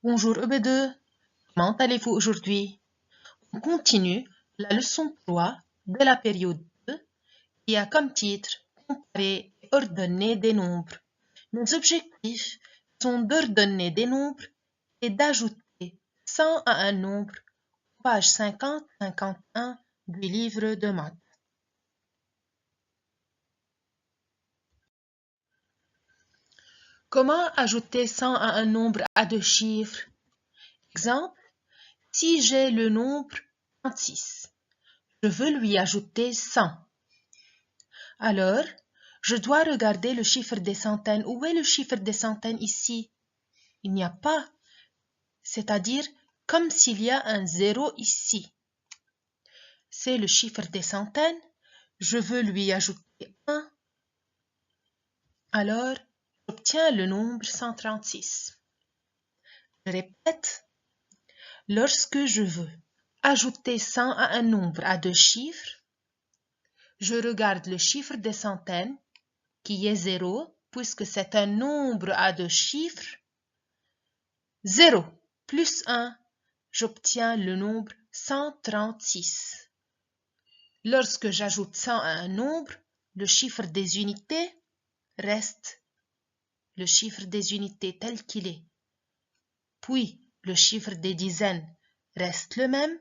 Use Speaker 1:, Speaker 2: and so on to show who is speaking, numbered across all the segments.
Speaker 1: Bonjour EB2, comment allez-vous aujourd'hui? On continue la leçon 3 de la période 2 qui a comme titre Comparer et ordonner des nombres. Nos objectifs sont d'ordonner des nombres et d'ajouter 100 à un nombre, page 50-51 du livre de maths. Comment ajouter 100 à un nombre à deux chiffres? Exemple, si j'ai le nombre 36, je veux lui ajouter 100. Alors, je dois regarder le chiffre des centaines. Où est le chiffre des centaines ici? Il n'y a pas. C'est-à-dire comme s'il y a un 0 ici. C'est le chiffre des centaines. Je veux lui ajouter 1. Alors, j'obtiens le nombre 136. Je répète. Lorsque je veux ajouter 100 à un nombre à deux chiffres, je regarde le chiffre des centaines, qui est 0, puisque c'est un nombre à deux chiffres. 0 plus 1, j'obtiens le nombre 136. Lorsque j'ajoute 100 à un nombre, le chiffre des unités reste le chiffre des unités tel qu'il est. Puis, le chiffre des dizaines reste le même.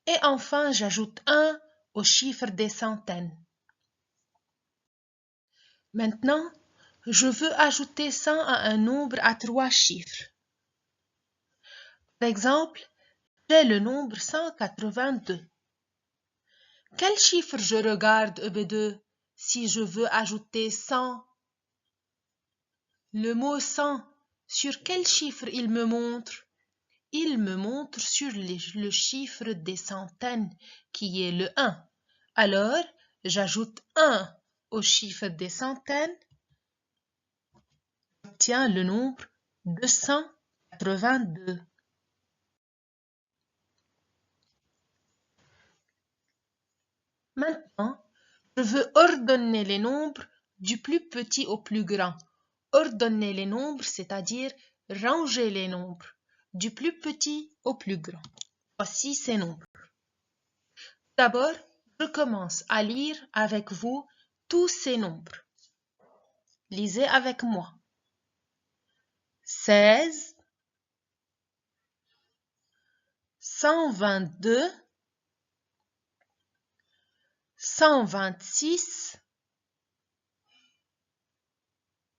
Speaker 1: Et enfin, j'ajoute 1 au chiffre des centaines. Maintenant, je veux ajouter 100 à un nombre à trois chiffres. Par exemple, j'ai le nombre 182. Quel chiffre je regarde, EB2, si je veux ajouter 100? Le mot 100, sur quel chiffre il me montre? Il me montre sur le chiffre des centaines, qui est le 1. Alors, j'ajoute 1 au chiffre des centaines. J'obtiens le nombre 282. Maintenant, je veux ordonner les nombres du plus petit au plus grand. Ordonner les nombres, c'est-à-dire ranger les nombres du plus petit au plus grand. Voici ces nombres. D'abord, je commence à lire avec vous tous ces nombres. Lisez avec moi. 16, 122, 126,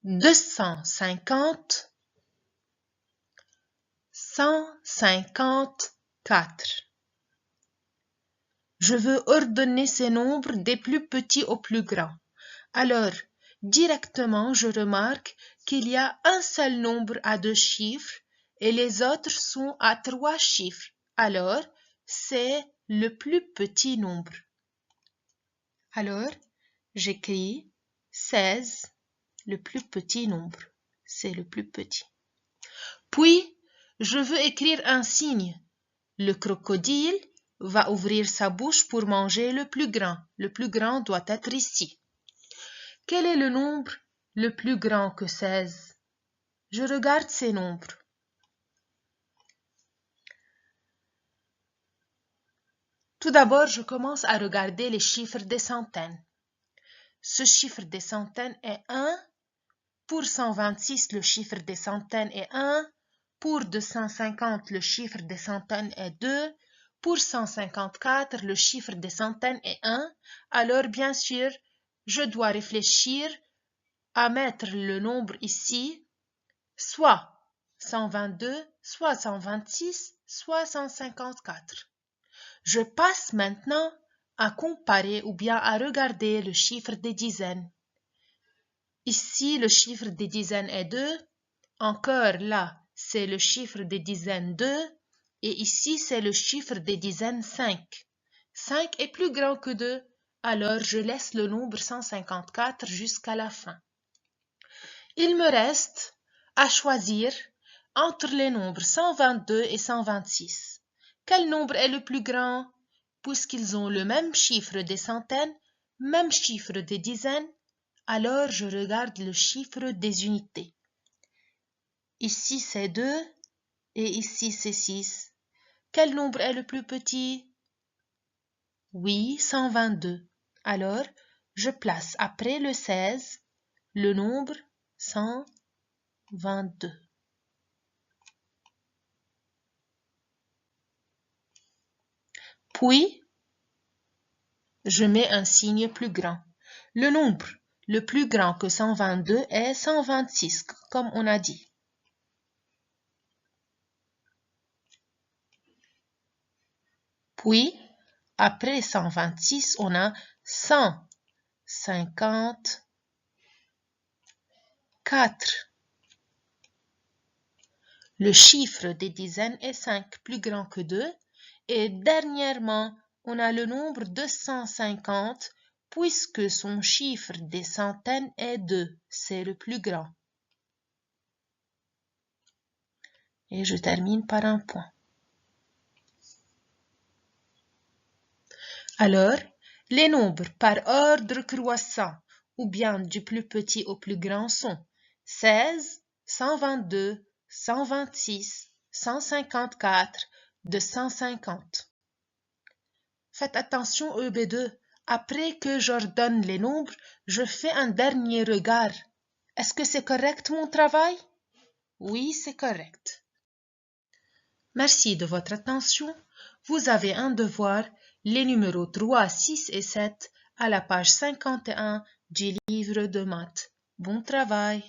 Speaker 1: 250, 154. Je veux ordonner ces nombres des plus petits au plus grands. Alors, directement, je remarque qu'il y a un seul nombre à deux chiffres et les autres sont à trois chiffres. Alors, c'est le plus petit nombre. Alors, j'écris 16, le plus petit nombre. C'est le plus petit. Puis, je veux écrire un signe. Le crocodile va ouvrir sa bouche pour manger le plus grand. Le plus grand doit être ici. Quel est le nombre le plus grand que 16? Je regarde ces nombres. Tout d'abord, je commence à regarder les chiffres des centaines. Ce chiffre des centaines est 1. Pour 126, le chiffre des centaines est 1. Pour 250, le chiffre des centaines est 2. Pour 154, le chiffre des centaines est 1. Alors, bien sûr, je dois réfléchir à mettre le nombre ici, soit 122, soit 126, soit 154. Je passe maintenant à comparer ou bien à regarder le chiffre des dizaines. Ici, le chiffre des dizaines est 2. Encore là, c'est le chiffre des dizaines 2. Et ici, c'est le chiffre des dizaines 5. 5 est plus grand que 2, alors je laisse le nombre 154 jusqu'à la fin. Il me reste à choisir entre les nombres 122 et 126. Quel nombre est le plus grand? Puisqu'ils ont le même chiffre des centaines, même chiffre des dizaines, alors je regarde le chiffre des unités. Ici c'est 2 et ici c'est 6. Quel nombre est le plus petit? Oui, 122. Alors, je place après le 16 le nombre 122. Puis, je mets un signe plus grand. Le nombre le plus grand que 122 est 126, comme on a dit. Puis, après 126, on a 154. Le chiffre des dizaines est 5, plus grand que 2. Et dernièrement, on a le nombre 250, puisque son chiffre des centaines est 2. C'est le plus grand. Et je termine par un point. Alors, les nombres par ordre croissant, ou bien du plus petit au plus grand sont 16, 122, 126, 154, 250. Faites attention EB2. Après que j'ordonne les nombres, je fais un dernier regard. Est-ce que c'est correct mon travail? Oui, c'est correct. Merci de votre attention. Vous avez un devoir, les numéros 3, 6 et 7 à la page 51 du livre de maths. Bon travail!